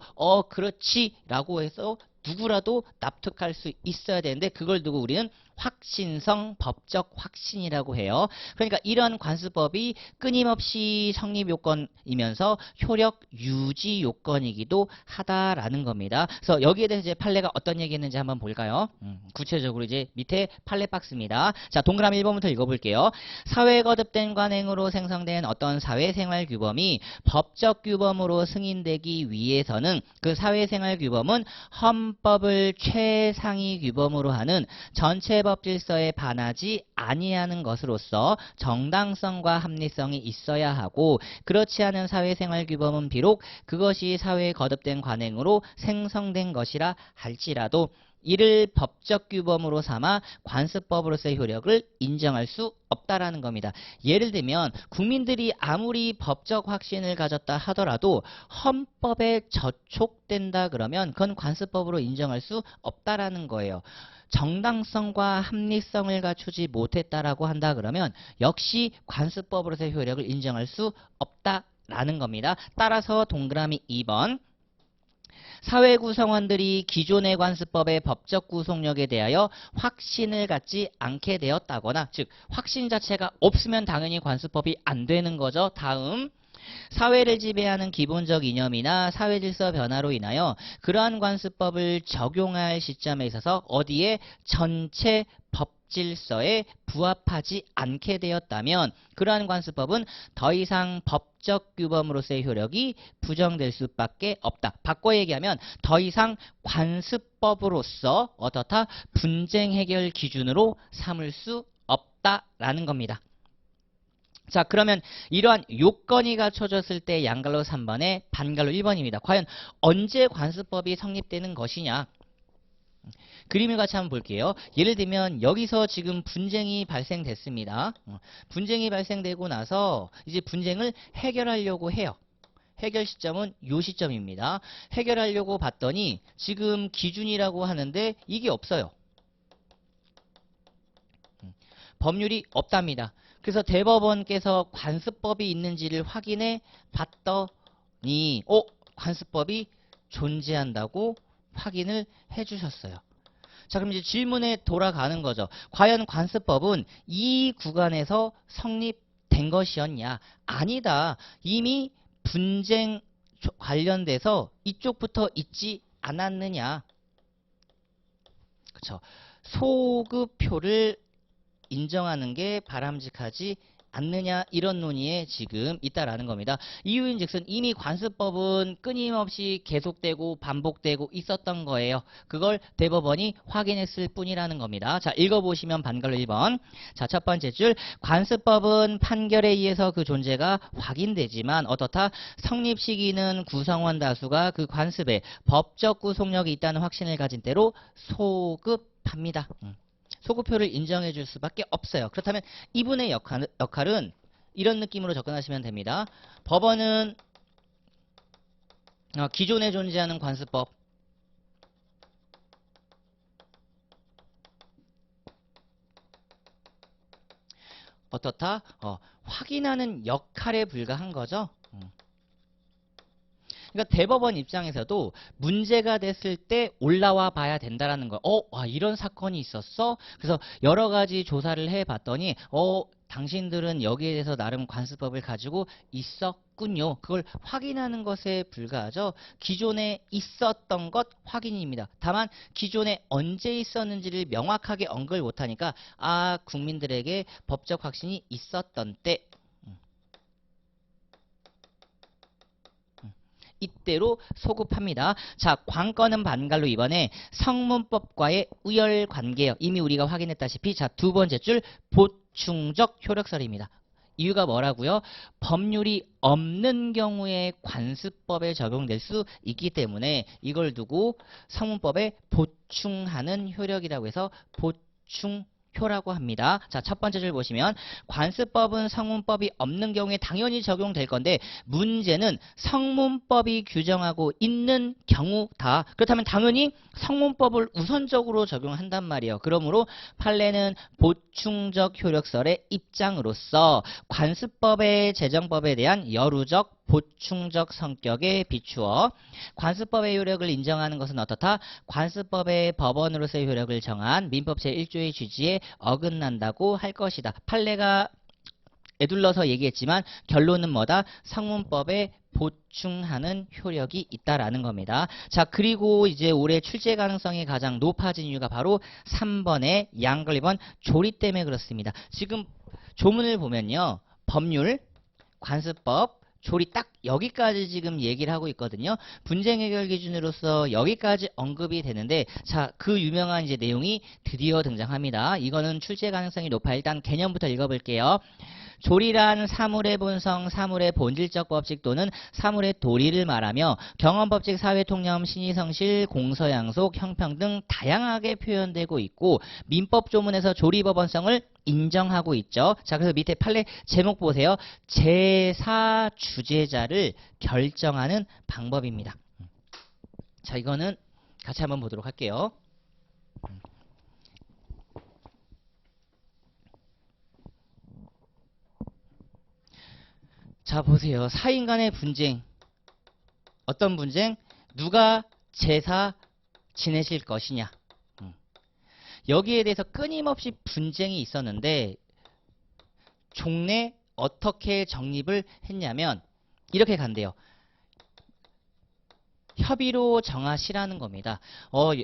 그렇지 라고 해서 누구라도 납득할 수 있어야 되는데 그걸 두고 우리는 확신성 법적 확신이라고 해요. 그러니까 이런 관습법이 끊임없이 성립 요건이면서 효력 유지 요건이기도 하다라는 겁니다. 그래서 여기에 대해서 이제 판례가 어떤 얘기했는지 한번 볼까요? 구체적으로 이제 밑에 판례 박스입니다. 자, 동그라미 1번부터 읽어볼게요. 사회 거듭된 관행으로 생성된 어떤 사회생활 규범이 법적 규범으로 승인되기 위해서는 그 사회생활 규범은 헌법을 최상위 규범으로 하는 전체 법 질서에 반하지 아니하는 것으로서 정당성과 합리성이 있어야 하고 그렇지 않은 사회생활 규범은 비록 그것이 사회에 거듭된 관행으로 생성된 것이라 할지라도 이를 법적 규범으로 삼아 관습법으로서의 효력을 인정할 수 없다라는 겁니다. 예를 들면 국민들이 아무리 법적 확신을 가졌다 하더라도 헌법에 저촉된다 그러면 그건 관습법으로 인정할 수 없다라는 거예요. 정당성과 합리성을 갖추지 못했다라고 한다 그러면 역시 관습법으로서의 효력을 인정할 수 없다라는 겁니다. 따라서 동그라미 2번 사회 구성원들이 기존의 관습법의 법적 구속력에 대하여 확신을 갖지 않게 되었다거나 즉 확신 자체가 없으면 당연히 관습법이 안 되는 거죠. 다음 사회를 지배하는 기본적 이념이나 사회 질서 변화로 인하여 그러한 관습법을 적용할 시점에 있어서 어디에 전체 법 질서에 부합하지 않게 되었다면 그러한 관습법은 더 이상 법적 규범으로서의 효력이 부정될 수밖에 없다. 바꿔 얘기하면 더 이상 관습법으로서 어떻다? 분쟁 해결 기준으로 삼을 수 없다라는 겁니다. 자, 그러면 이러한 요건이 갖춰졌을 때 양갈로 3번에 반갈로 1번입니다. 과연 언제 관습법이 성립되는 것이냐? 그림을 같이 한번 볼게요. 예를 들면 여기서 지금 분쟁이 발생됐습니다. 분쟁이 발생되고 나서 이제 분쟁을 해결하려고 해요. 해결 시점은 요 시점입니다. 해결하려고 봤더니 지금 기준이라고 하는데 이게 없어요. 법률이 없답니다. 그래서 대법원께서 관습법이 있는지를 확인해 봤더니 관습법이 존재한다고 확인을 해주셨어요. 자, 그럼 이제 질문에 돌아가는 거죠. 과연 관습법은 이 구간에서 성립된 것이었냐? 아니다. 이미 분쟁 관련돼서 이쪽부터 있지 않았느냐? 그렇죠. 소급표를 인정하는 게 바람직하지 않느냐 이런 논의에 지금 있다라는 겁니다. 이유인즉슨 이미 관습법은 끊임없이 계속되고 반복되고 있었던 거예요. 그걸 대법원이 확인했을 뿐이라는 겁니다. 자, 읽어보시면 반갈로 1번. 자, 첫 번째 줄 관습법은 판결에 의해서 그 존재가 확인되지만 어떻다? 성립 시기는 구성원 다수가 그 관습에 법적 구속력이 있다는 확신을 가진 때로 소급합니다. 소급표를 인정해 줄 수밖에 없어요. 그렇다면 이분의 역할은 이런 느낌으로 접근하시면 됩니다. 법원은 기존에 존재하는 관습법 어떻다? 확인하는 역할에 불과한 거죠. 그러니까 대법원 입장에서도 문제가 됐을 때 올라와 봐야 된다라는 거. 이런 사건이 있었어? 그래서 여러 가지 조사를 해봤더니, 당신들은 여기에 대해서 나름 관습법을 가지고 있었군요. 그걸 확인하는 것에 불과하죠. 기존에 있었던 것 확인입니다. 다만 기존에 언제 있었는지를 명확하게 언급을 못하니까 국민들에게 법적 확신이 있었던 때 이때로 소급합니다. 자, 관건은 반갈로 이번에 성문법과의 우열 관계예요. 이미 우리가 확인했다시피 자, 두 번째 줄 보충적 효력설입니다. 이유가 뭐라고요? 법률이 없는 경우에 관습법에 적용될 수 있기 때문에 이걸 두고 성문법에 보충하는 효력이라고 해서 보충효라고 합니다. 자, 첫 번째 줄 보시면 관습법은 성문법이 없는 경우에 당연히 적용될 건데 문제는 성문법이 규정하고 있는 경우다. 그렇다면 당연히 성문법을 우선적으로 적용한단 말이에요. 그러므로 판례는 보충적 효력설의 입장으로서 관습법의 제정법에 대한 여루적 보충적 성격에 비추어 관습법의 효력을 인정하는 것은 어떻다? 관습법의 법원으로서의 효력을 정한 민법 제1조의 취지에 어긋난다고 할 것이다. 판례가 에둘러서 얘기했지만 결론은 뭐다? 성문법에 보충하는 효력이 있다라는 겁니다. 자, 그리고 이제 올해 출제 가능성이 가장 높아진 이유가 바로 3번의 양걸 2번 조리 때문에 그렇습니다. 지금 조문을 보면요. 법률, 관습법, 조리 딱 여기까지 지금 얘기를 하고 있거든요. 분쟁 해결 기준으로서 여기까지 언급이 되는데 자, 그 유명한 이제 내용이 드디어 등장합니다. 이거는 출제 가능성이 높아. 일단 개념부터 읽어볼게요. 조리란 사물의 본성, 사물의 본질적 법칙 또는 사물의 도리를 말하며 경험법칙, 사회통념, 신의성실, 공서양속, 형평 등 다양하게 표현되고 있고 민법 조문에서 조리법원성을 인정하고 있죠. 자, 그래서 밑에 판례 제목 보세요. 제사 주제자를 결정하는 방법입니다. 자, 이거는 같이 한번 보도록 할게요. 자, 보세요. 사인 간의 분쟁. 어떤 분쟁? 누가 제사 지내실 것이냐. 여기에 대해서 끊임없이 분쟁이 있었는데 종래 어떻게 정립을 했냐면 이렇게 간대요. 협의로 정하시라는 겁니다.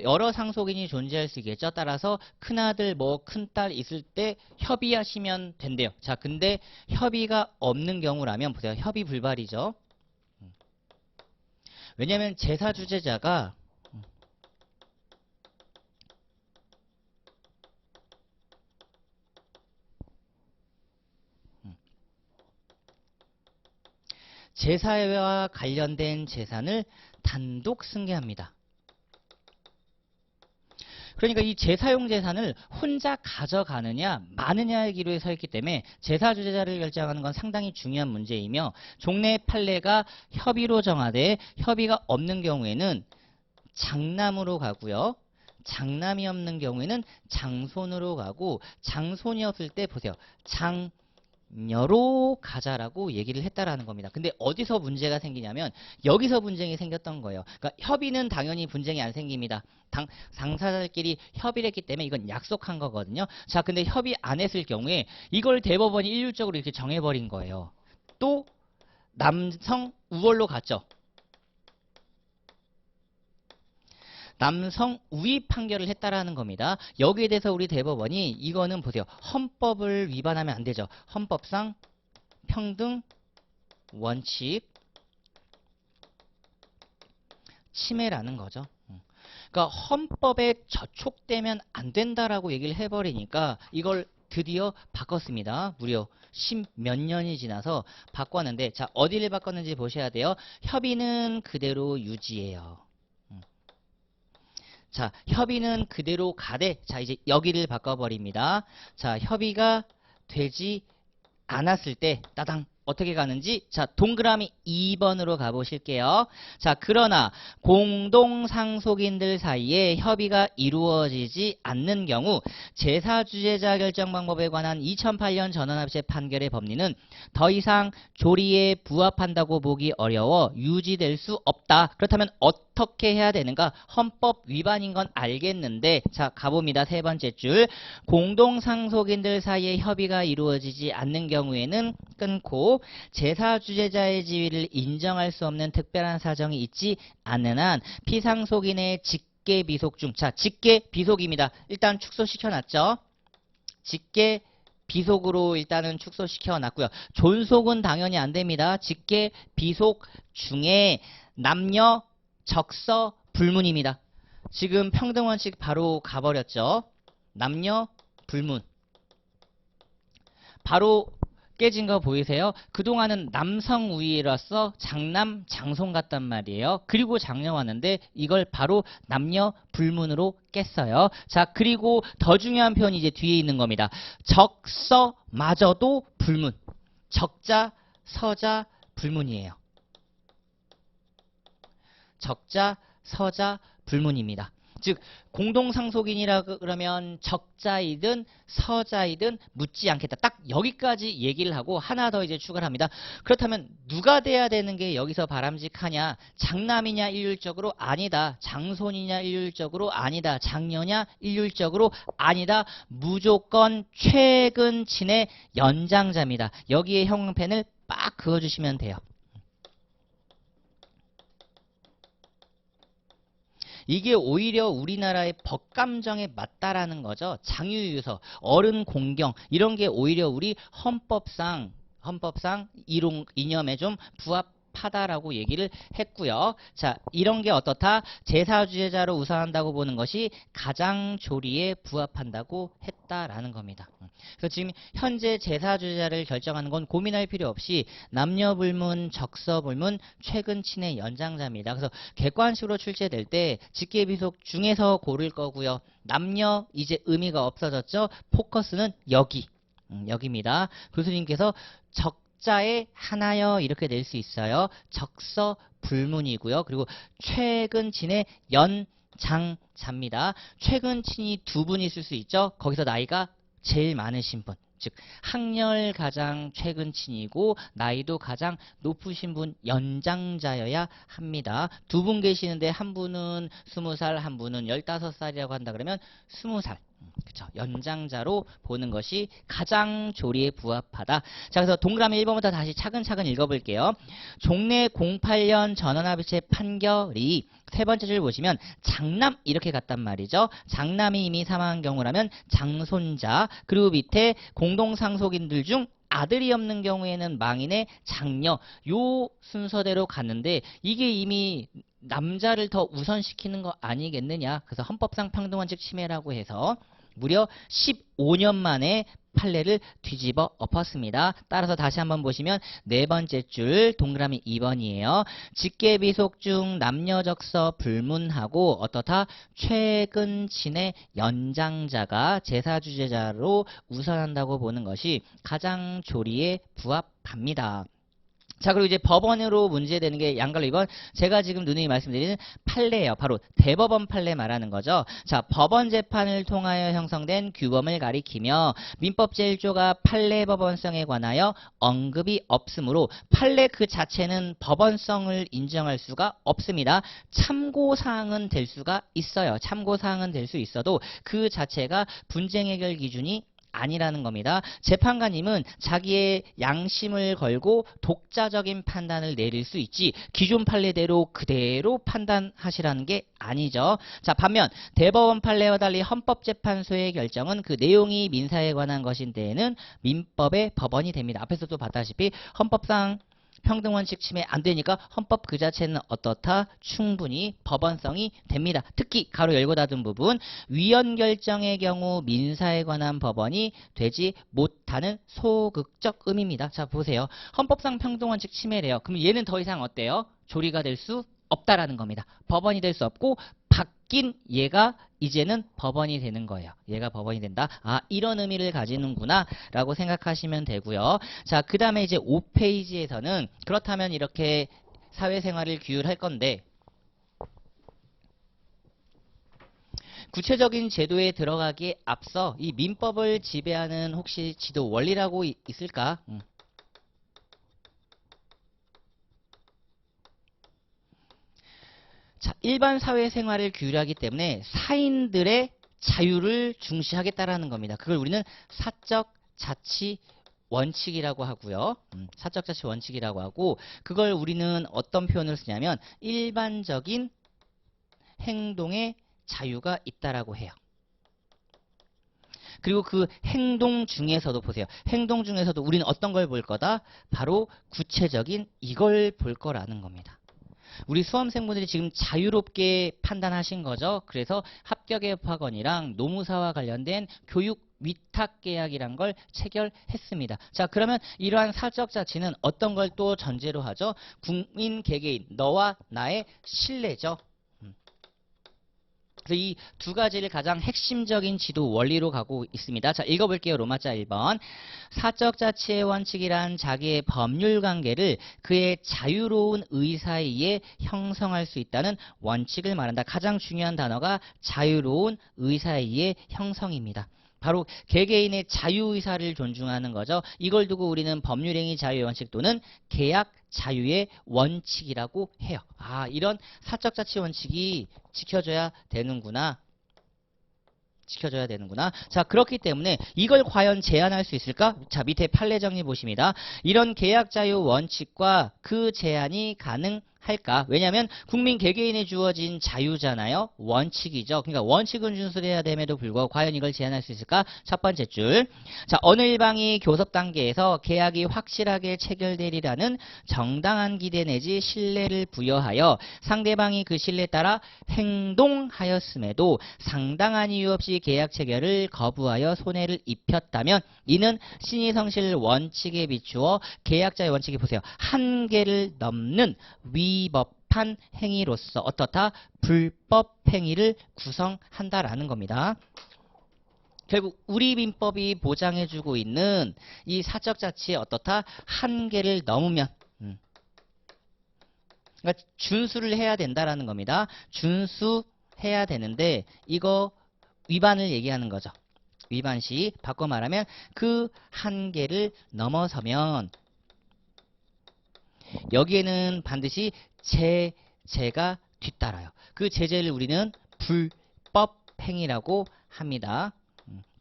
여러 상속인이 존재할 수 있겠죠. 따라서 큰아들, 큰딸 있을 때 협의하시면 된대요. 자, 근데 협의가 없는 경우라면 보세요. 협의 불발이죠. 왜냐하면 제사 주제자가 제사와 관련된 재산을 단독 승계합니다. 그러니까 이 제사용 재산을 혼자 가져가느냐 마느냐의 기로에 서 있기 때문에 제사 주제자를 결정하는 건 상당히 중요한 문제이며 종래 판례가 협의로 정하되 협의가 없는 경우에는 장남으로 가고요. 장남이 없는 경우에는 장손으로 가고 장손이 없을 때 보세요. 장녀로 가자라고 얘기를 했다라는 겁니다. 근데 어디서 문제가 생기냐면 여기서 분쟁이 생겼던 거예요. 그러니까 협의는 당연히 분쟁이 안 생깁니다. 당사자들끼리 협의를 했기 때문에 이건 약속한 거거든요. 자, 근데 협의 안 했을 경우에 이걸 대법원이 일률적으로 이렇게 정해버린 거예요. 또 남성 우월로 갔죠. 남성 우위 판결을 했다라는 겁니다. 여기에 대해서 우리 대법원이 이거는 보세요. 헌법을 위반하면 안 되죠. 헌법상 평등 원칙 침해라는 거죠. 그러니까 헌법에 저촉되면 안 된다라고 얘기를 해버리니까 이걸 드디어 바꿨습니다. 무려 10몇 년이 지나서 바꿨는데 자, 어디를 바꿨는지 보셔야 돼요. 협의는 그대로 유지해요. 자, 협의는 그대로 가되 자, 이제 여기를 바꿔버립니다. 자, 협의가 되지 않았을 때 따당 어떻게 가는지 자 동그라미 2번으로 가보실게요. 자 그러나 공동상속인들 사이에 협의가 이루어지지 않는 경우 제사주재자 결정 방법에 관한 2008년 전원합의체 판결의 법리는 더 이상 조리에 부합한다고 보기 어려워 유지될 수 없다. 그렇다면 어떻게 해야 되는가? 헌법 위반인 건 알겠는데 자 가봅니다. 세 번째 줄 공동상속인들 사이에 협의가 이루어지지 않는 경우에는 끊고 제사주재자의 지위를 인정할 수 없는 특별한 사정이 있지 않는 한 피상속인의 직계 비속 중 자 직계 비속입니다. 일단 축소시켜 놨죠. 직계 비속으로 일단은 축소시켜 놨고요. 존속은 당연히 안 됩니다. 직계 비속 중에 남녀 적서 불문입니다. 지금 평등원칙 바로 가버렸죠. 남녀 불문. 바로 깨진 거 보이세요? 그동안은 남성 우위로서 장남 장손 같단 말이에요. 그리고 장녀 왔는데 이걸 바로 남녀 불문으로 깼어요. 자 그리고 더 중요한 표현이 이제 뒤에 있는 겁니다. 적서마저도 불문. 적자 서자 불문이에요. 적자 서자 불문입니다. 즉 공동상속인이라 그러면 적자이든 서자이든 묻지 않겠다. 딱 여기까지 얘기를 하고 하나 더 이제 추가를 합니다. 그렇다면 누가 돼야 되는 게 여기서 바람직하냐? 장남이냐 일률적으로 아니다. 장손이냐 일률적으로 아니다. 장녀냐 일률적으로 아니다. 무조건 최근 친의 연장자입니다. 여기에 형용펜을 빡 그어주시면 돼요. 이게 오히려 우리나라의 법감정에 맞다라는 거죠. 장유유서, 어른 공경 이런 게 오히려 우리 헌법상 이념에 좀 부합하다라고 얘기를 했고요. 자, 이런 게 어떻다? 제사주재자로 우선한다고 보는 것이 가장 조리에 부합한다고 했다라는 겁니다. 그래서 지금 현재 제사주재자를 결정하는 건 고민할 필요 없이 남녀불문, 적서불문, 최근 친의 연장자입니다. 그래서 객관식으로 출제될 때 직계비속 중에서 고를 거고요. 남녀 이제 의미가 없어졌죠. 포커스는 여기입니다. 교수님께서 적자의 하나여 이렇게 낼 수 있어요. 적서 불문이고요. 그리고 최근 친의 연장자입니다. 최근 친이 두 분 있을 수 있죠. 거기서 나이가 제일 많으신 분, 즉 학렬 가장 최근 친이고 나이도 가장 높으신 분 연장자여야 합니다. 두 분 계시는데 한 분은 20살, 한 분은 15살이라고 한다 그러면 20살. 그쵸. 연장자로 보는 것이 가장 조리에 부합하다. 자, 그래서 동그라미 1번부터 다시 차근차근 읽어볼게요. 종래 08년 전원합의체 판결이 세 번째 줄 보시면 장남 이렇게 갔단 말이죠. 장남이 이미 사망한 경우라면 장손자, 그리고 밑에 공동상속인들 중 아들이 없는 경우에는 망인의 장녀, 요 순서대로 갔는데 이게 이미 남자를 더 우선시키는 거 아니겠느냐. 그래서 헌법상 평등원칙 침해라고 해서 무려 15년 만에 판례를 뒤집어 엎었습니다. 따라서 다시 한번 보시면 네 번째 줄 동그라미 2번이에요. 직계비속 중 남녀적서 불문하고 어떻다? 최근 친의 연장자가 제사주재자로 우선한다고 보는 것이 가장 조리에 부합합니다. 자, 그리고 이제 법원으로 문제되는 게 양갈로 2번 제가 지금 누누이 말씀드리는 판례예요. 바로 대법원 판례 말하는 거죠. 자, 법원 재판을 통하여 형성된 규범을 가리키며 민법 제1조가 판례 법원성에 관하여 언급이 없으므로 판례 그 자체는 법원성을 인정할 수가 없습니다. 참고사항은 될 수가 있어요. 참고사항은 될 수 있어도 그 자체가 분쟁 해결 기준이 아니라는 겁니다. 재판관님은 자기의 양심을 걸고 독자적인 판단을 내릴 수 있지 기존 판례대로 그대로 판단하시라는 게 아니죠. 자, 반면 대법원 판례와 달리 헌법재판소의 결정은 그 내용이 민사에 관한 것인데에는 민법의 법원이 됩니다. 앞에서도 봤다시피 헌법상 평등원칙 침해 안 되니까 헌법 그 자체는 어떻다? 충분히 법원성이 됩니다. 특히 가로 열고 닫은 부분 위헌 결정의 경우 민사에 관한 법원이 되지 못하는 소극적 의미입니다. 자, 보세요. 헌법상 평등원칙 침해래요. 그럼 얘는 더 이상 어때요? 조리가 될 수 없다라는 겁니다. 법원이 될 수 없고 바뀐 얘가 이제는 법원이 되는 거예요. 얘가 법원이 된다. 아, 이런 의미를 가지는구나 라고 생각하시면 되고요. 자, 그 다음에 이제 5페이지에서는 그렇다면 이렇게 사회생활을 규율할 건데 구체적인 제도에 들어가기에 앞서 이 민법을 지배하는 혹시 지도 원리라고 있을까? 자, 일반 사회생활을 규율하기 때문에 사인들의 자유를 중시하겠다라는 겁니다. 그걸 우리는 사적 자치 원칙이라고 하고요. 사적 자치 원칙이라고 하고 그걸 우리는 어떤 표현을 쓰냐면 일반적인 행동의 자유가 있다라고 해요. 그리고 그 행동 중에서도 보세요. 행동 중에서도 우리는 어떤 걸 볼 거다? 바로 구체적인 이걸 볼 거라는 겁니다. 우리 수험생분들이 지금 자유롭게 판단하신 거죠. 그래서 합격협학원이랑 노무사와 관련된 교육 위탁계약이란 걸 체결했습니다. 자, 그러면 이러한 사적 자치는 어떤 걸 또 전제로 하죠? 국민 개개인, 너와 나의 신뢰죠. 그래서 이 두 가지를 가장 핵심적인 지도 원리로 가고 있습니다. 자, 읽어볼게요. 로마자 1번. 사적 자치의 원칙이란 자기의 법률 관계를 그의 자유로운 의사에 의해 형성할 수 있다는 원칙을 말한다. 가장 중요한 단어가 자유로운 의사에 의해 형성입니다. 바로 개개인의 자유의사를 존중하는 거죠. 이걸 두고 우리는 법률행위 자유의 원칙 또는 계약 자유의 원칙이라고 해요. 아, 이런 사적 자치 원칙이 지켜져야 되는구나. 지켜줘야 되는구나. 자, 그렇기 때문에 이걸 과연 제한할 수 있을까? 자, 밑에 판례 정리 보십니다. 이런 계약 자유 원칙과 그 제한이 가능할까? 왜냐하면 국민 개개인에 주어진 자유잖아요. 원칙이죠. 그러니까 원칙은 준수해야 됨에도 불구하고 과연 이걸 제한할 수 있을까? 첫 번째 줄. 자, 어느 일방이 교섭 단계에서 계약이 확실하게 체결되리라는 정당한 기대 내지 신뢰를 부여하여 상대방이 그 신뢰에 따라 행동하였음에도 상당한 이유 없이 계약 체결을 거부하여 손해를 입혔다면 이는 신의성실 원칙에 비추어 계약자의 원칙이 보세요. 한계를 넘는 위법한 행위로서 어떻다? 불법 행위를 구성한다라는 겁니다. 결국 우리 민법이 보장해주고 있는 이 사적 자치의 어떻다? 한계를 넘으면 그러니까 준수를 해야 된다라는 겁니다. 준수해야 되는데 이거 위반을 얘기하는 거죠. 위반시 바꿔 말하면 그 한계를 넘어서면 여기에는 반드시 제재가 뒤따라요. 그 제재를 우리는 불법행위라고 합니다.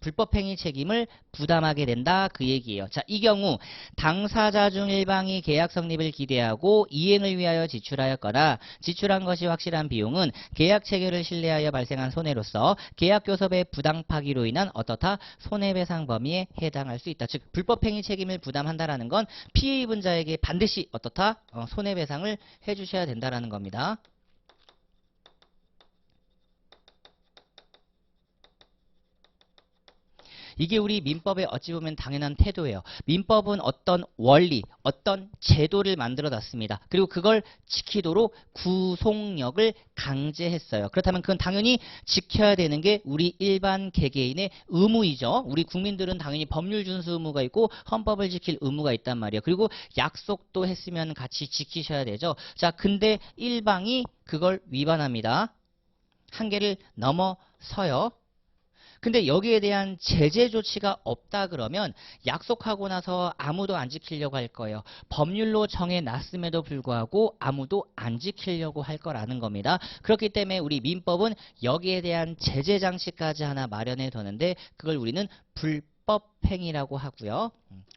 불법행위 책임을 부담하게 된다 그 얘기예요. 자, 이 경우 당사자 중 일방이 계약 성립을 기대하고 이행을 위하여 지출하였거나 지출한 것이 확실한 비용은 계약 체결을 신뢰하여 발생한 손해로서 계약 교섭의 부당 파기로 인한 어떻다? 손해배상 범위에 해당할 수 있다. 즉 불법행위 책임을 부담한다라는 건 피해 입은 자에게 반드시 어떻다? 손해배상을 해주셔야 된다라는 겁니다. 이게 우리 민법의 어찌 보면 당연한 태도예요. 민법은 어떤 원리, 어떤 제도를 만들어 놨습니다. 그리고 그걸 지키도록 구속력을 강제했어요. 그렇다면 그건 당연히 지켜야 되는 게 우리 일반 개개인의 의무이죠. 우리 국민들은 당연히 법률 준수 의무가 있고 헌법을 지킬 의무가 있단 말이에요. 그리고 약속도 했으면 같이 지키셔야 되죠. 자, 근데 일방이 그걸 위반합니다. 한계를 넘어서요. 근데 여기에 대한 제재 조치가 없다 그러면 약속하고 나서 아무도 안 지키려고 할 거예요. 법률로 정해놨음에도 불구하고 아무도 안 지키려고 할 거라는 겁니다. 그렇기 때문에 우리 민법은 여기에 대한 제재 장치까지 하나 마련해 두는데 그걸 우리는 불법행위라고 하고요.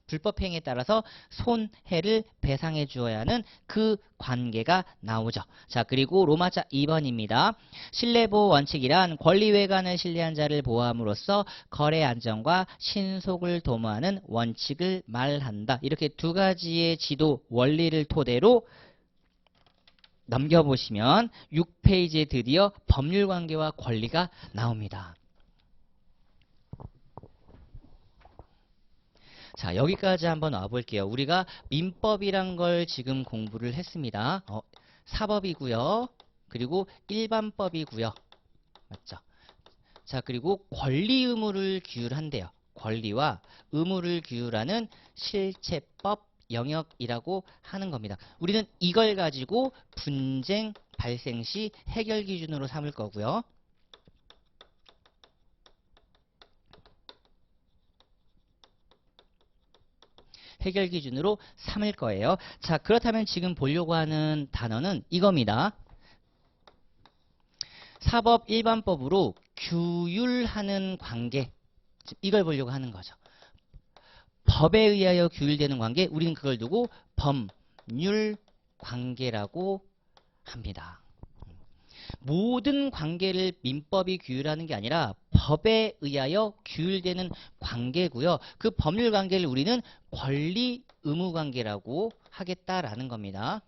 불법행위에 따라서 손해를 배상해 주어야 하는 그 관계가 나오죠. 자, 그리고 로마자 2번입니다. 신뢰보호 원칙이란 권리외관을 신뢰한 자를 보호함으로써 거래 안정과 신속을 도모하는 원칙을 말한다. 이렇게 두 가지의 지도 원리를 토대로 넘겨보시면 6페이지에 드디어 법률관계와 권리가 나옵니다. 자, 여기까지 한번 와볼게요. 우리가 민법이란 걸 지금 공부를 했습니다. 사법이고요. 그리고 일반법이고요. 맞죠? 자, 그리고 권리 의무를 규율한대요. 권리와 의무를 규율하는 실체법 영역이라고 하는 겁니다. 우리는 이걸 가지고 분쟁 발생 시 해결 기준으로 삼을 거고요. 해결 기준으로 삼을 거예요. 자, 그렇다면 지금 보려고 하는 단어는 이겁니다. 사법 일반법으로 규율하는 관계. 이걸 보려고 하는 거죠. 법에 의하여 규율되는 관계, 우리는 그걸 두고 법률 관계라고 합니다. 모든 관계를 민법이 규율하는 게 아니라 법에 의하여 규율되는 관계고요. 그 법률 관계를 우리는 권리 의무 관계라고 하겠다라는 겁니다.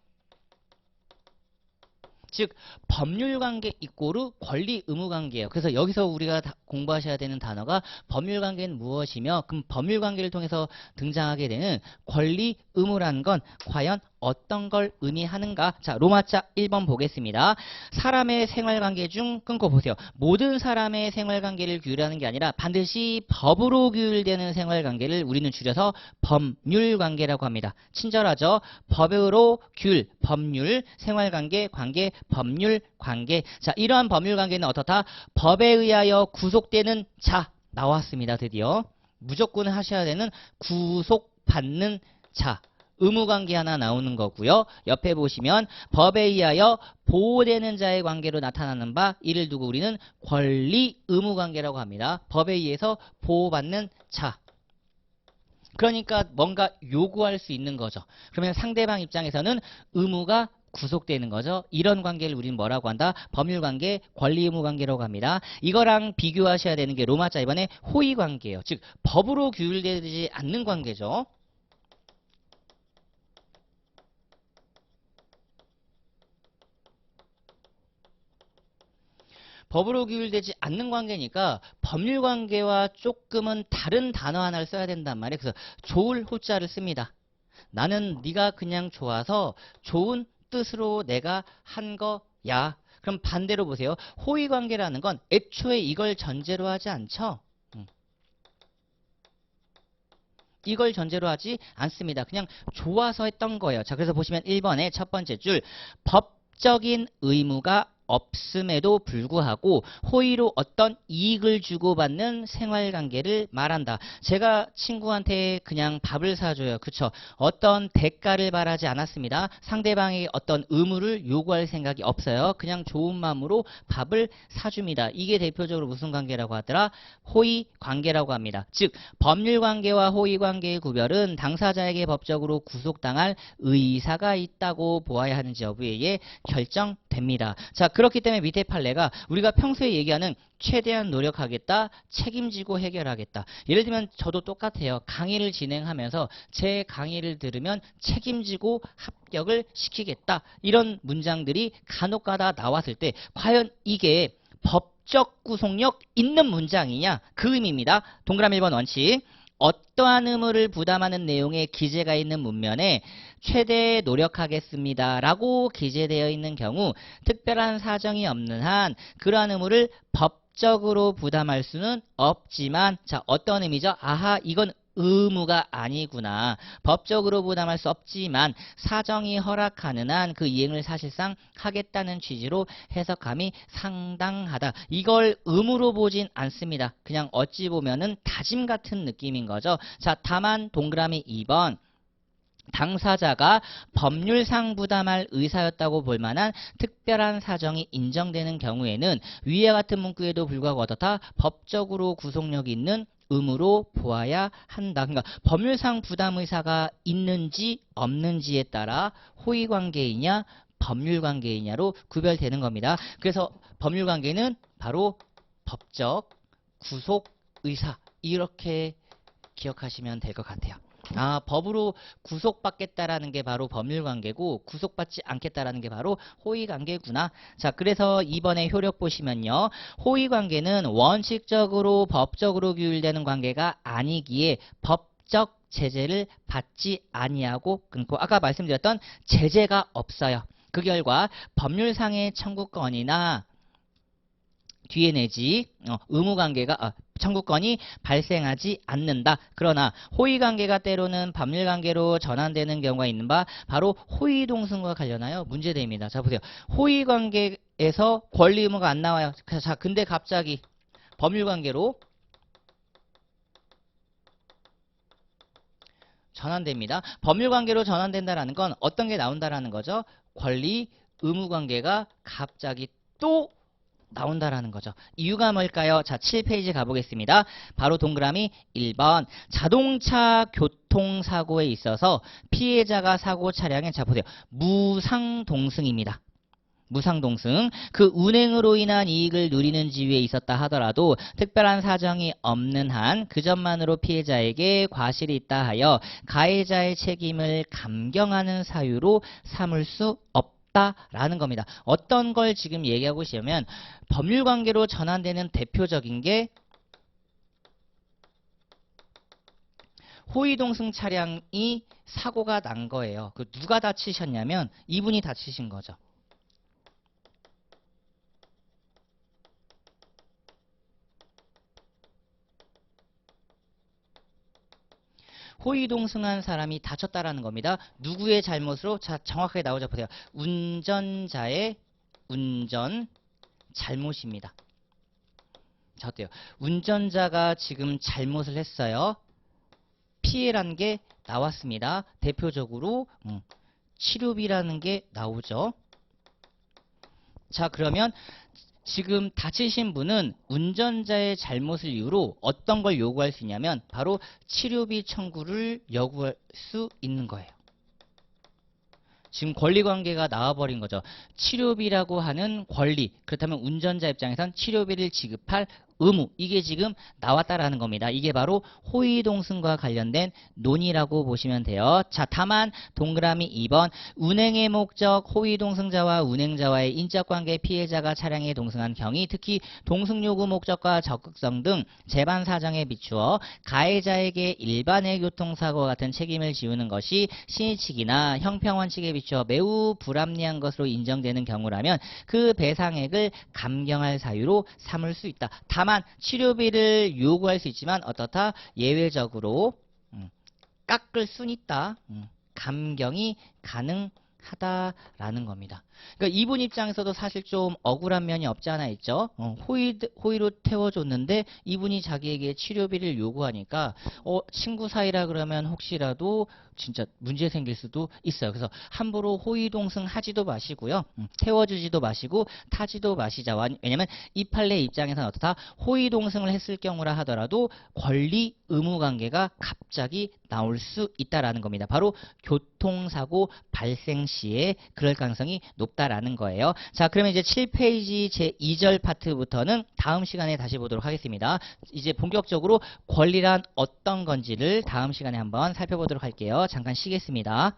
즉 법률 관계 이꼬르 권리 의무 관계예요. 그래서 여기서 우리가 공부하셔야 되는 단어가 법률 관계는 무엇이며, 그럼 법률 관계를 통해서 등장하게 되는 권리 의무라는 건 과연 어떤 걸 의미하는가? 자, 로마자 1번 보겠습니다. 사람의 생활관계 중 끊고 보세요. 모든 사람의 생활관계를 규율하는 게 아니라 반드시 법으로 규율되는 생활관계를 우리는 줄여서 법률관계라고 합니다. 친절하죠? 법으로 규율, 법률, 생활관계, 관계, 법률관계. 자, 이러한 법률관계는 어떻다? 법에 의하여 구속되는 자. 나왔습니다. 드디어. 무조건 하셔야 되는 구속받는 자. 의무관계 하나 나오는 거고요. 옆에 보시면 법에 의하여 보호되는 자의 관계로 나타나는 바, 이를 두고 우리는 권리 의무관계라고 합니다. 법에 의해서 보호받는 자. 그러니까 뭔가 요구할 수 있는 거죠. 그러면 상대방 입장에서는 의무가 구속되는 거죠. 이런 관계를 우리는 뭐라고 한다? 법률관계, 권리의무관계라고 합니다. 이거랑 비교하셔야 되는 게 로마자 이번에 호의관계예요. 즉 법으로 규율되지 않는 관계죠. 법으로 규율되지 않는 관계니까 법률 관계와 조금은 다른 단어 하나를 써야 된단 말이에요. 그래서 좋을 호자를 씁니다. 나는 네가 그냥 좋아서 좋은 뜻으로 내가 한 거야. 그럼 반대로 보세요. 호의 관계라는 건 애초에 이걸 전제로 하지 않죠. 이걸 전제로 하지 않습니다. 그냥 좋아서 했던 거예요. 자, 그래서 보시면 1번의 첫 번째 줄, 법적인 의무가 없음에도 불구하고 호의로 어떤 이익을 주고받는 생활관계를 말한다. 제가 친구한테 그냥 밥을 사줘요. 그쵸? 어떤 대가를 바라지 않았습니다. 상대방에게 어떤 의무를 요구할 생각이 없어요. 그냥 좋은 마음으로 밥을 사줍니다. 이게 대표적으로 무슨 관계라고 하더라? 호의 관계라고 합니다. 즉 법률 관계와 호의 관계의 구별은 당사자에게 법적으로 구속당할 의사가 있다고 보아야 하는지 여부에 의해 결정됩니다. 자, 그렇기 때문에 밑에 판례가 우리가 평소에 얘기하는 최대한 노력하겠다, 책임지고 해결하겠다. 예를 들면 저도 똑같아요. 강의를 진행하면서 제 강의를 들으면 책임지고 합격을 시키겠다. 이런 문장들이 간혹가다 나왔을 때 과연 이게 법적 구속력 있는 문장이냐? 그 의미입니다. 동그라미 1번 원칙. 어떠한 의무를 부담하는 내용의 기재가 있는 문면에 최대 노력하겠습니다 라고 기재되어 있는 경우 특별한 사정이 없는 한 그러한 의무를 법적으로 부담할 수는 없지만, 자, 어떤 의미죠? 아하, 이건 의무가 아니구나. 법적으로 부담할 수 없지만 사정이 허락하는 한 그 이행을 사실상 하겠다는 취지로 해석함이 상당하다. 이걸 의무로 보진 않습니다. 그냥 어찌 보면은 다짐 같은 느낌인 거죠. 자, 다만 동그라미 2번. 당사자가 법률상 부담할 의사였다고 볼 만한 특별한 사정이 인정되는 경우에는 위와 같은 문구에도 불구하고 어떻다? 법적으로 구속력이 있는 의무로 보아야 한다. 그러니까 법률상 부담 의사가 있는지 없는지에 따라 호의관계이냐 법률관계이냐로 구별되는 겁니다. 그래서 법률관계는 바로 법적 구속 의사, 이렇게 기억하시면 될 것 같아요. 아, 법으로 구속받겠다라는 게 바로 법률관계고 구속받지 않겠다라는 게 바로 호의관계구나. 자, 그래서 이번에 효력 보시면요. 호의관계는 원칙적으로 법적으로 규율되는 관계가 아니기에 법적 제재를 받지 아니하고 끊고, 아까 말씀드렸던 제재가 없어요. 그 결과 법률상의 청구권이나 뒤에 내지 의무관계가 청구권이 발생하지 않는다. 그러나 호의관계가 때로는 법률관계로 전환되는 경우가 있는 바 바로 호의동승과 관련하여 문제됩니다. 자 보세요. 호의관계에서 권리 의무가 안 나와요. 자 근데 갑자기 법률관계로 전환됩니다. 법률관계로 전환된다라는 건 어떤 게 나온다라는 거죠? 권리 의무관계가 갑자기 또 나온다라는 거죠. 이유가 뭘까요? 자, 7페이지 가보겠습니다. 바로 동그라미 1번. 자동차 교통사고에 있어서 피해자가 사고 차량에 자 보세요. 무상동승입니다. 무상동승. 그 운행으로 인한 이익을 누리는 지위에 있었다 하더라도 특별한 사정이 없는 한 그 점만으로 피해자에게 과실이 있다 하여 가해자의 책임을 감경하는 사유로 삼을 수 없다라는 겁니다. 어떤 걸 지금 얘기하고 있으면 법률관계로 전환되는 대표적인 게 호의동승 차량이 사고가 난 거예요. 그 누가 다치셨냐면 이분이 다치신 거죠. 호의동승한 사람이 다쳤다라는 겁니다. 누구의 잘못으로? 자, 정확하게 나오자 보세요. 운전자의 운전 잘못입니다. 자, 어때요? 운전자가 지금 잘못을 했어요. 피해라는 게 나왔습니다. 대표적으로 치료비라는 게 나오죠. 자, 그러면 지금 다치신 분은 운전자의 잘못을 이유로 어떤 걸 요구할 수 있냐면 바로 치료비 청구를 요구할 수 있는 거예요. 지금 권리관계가 나와버린 거죠. 치료비라고 하는 권리, 그렇다면 운전자 입장에선 치료비를 지급할 의무, 이게 지금 나왔다라는 겁니다. 이게 바로 호의동승과 관련된 논의라고 보시면 돼요. 자, 다만 동그라미 2번 운행의 목적, 호의동승자와 운행자와의 인적관계 피해자가 차량에 동승한 경위, 특히 동승요구 목적과 적극성 등 재반 사정에 비추어 가해자에게 일반의 교통사고와 같은 책임을 지우는 것이 신의칙이나 형평원칙에 비추어 매우 불합리한 것으로 인정되는 경우라면 그 배상액을 감경할 사유로 삼을 수 있다. 다만 치료비를 요구할 수 있지만 어떻다? 예외적으로 깎을 수는 있다. 감경이 가능하다라는 겁니다. 그러니까 이분 입장에서도 사실 좀 억울한 면이 없지 않아 있죠. 호의로 태워줬는데 이분이 자기에게 치료비를 요구하니까 친구 사이라 그러면 혹시라도 진짜 문제 생길 수도 있어요. 그래서 함부로 호의동승 하지도 마시고요. 태워주지도 마시고 타지도 마시자. 왜냐면 이 판례 입장에서는 어떻다? 호의동승을 했을 경우라 하더라도 권리 의무 관계가 갑자기 나올 수 있다라는 겁니다. 바로 교통사고 발생 시에 그럴 가능성이 높다라는 거예요. 자, 그러면 이제 7페이지 제 2절 파트부터는 다음 시간에 다시 보도록 하겠습니다. 이제 본격적으로 권리란 어떤 건지를 다음 시간에 한번 살펴보도록 할게요. 잠깐 쉬겠습니다.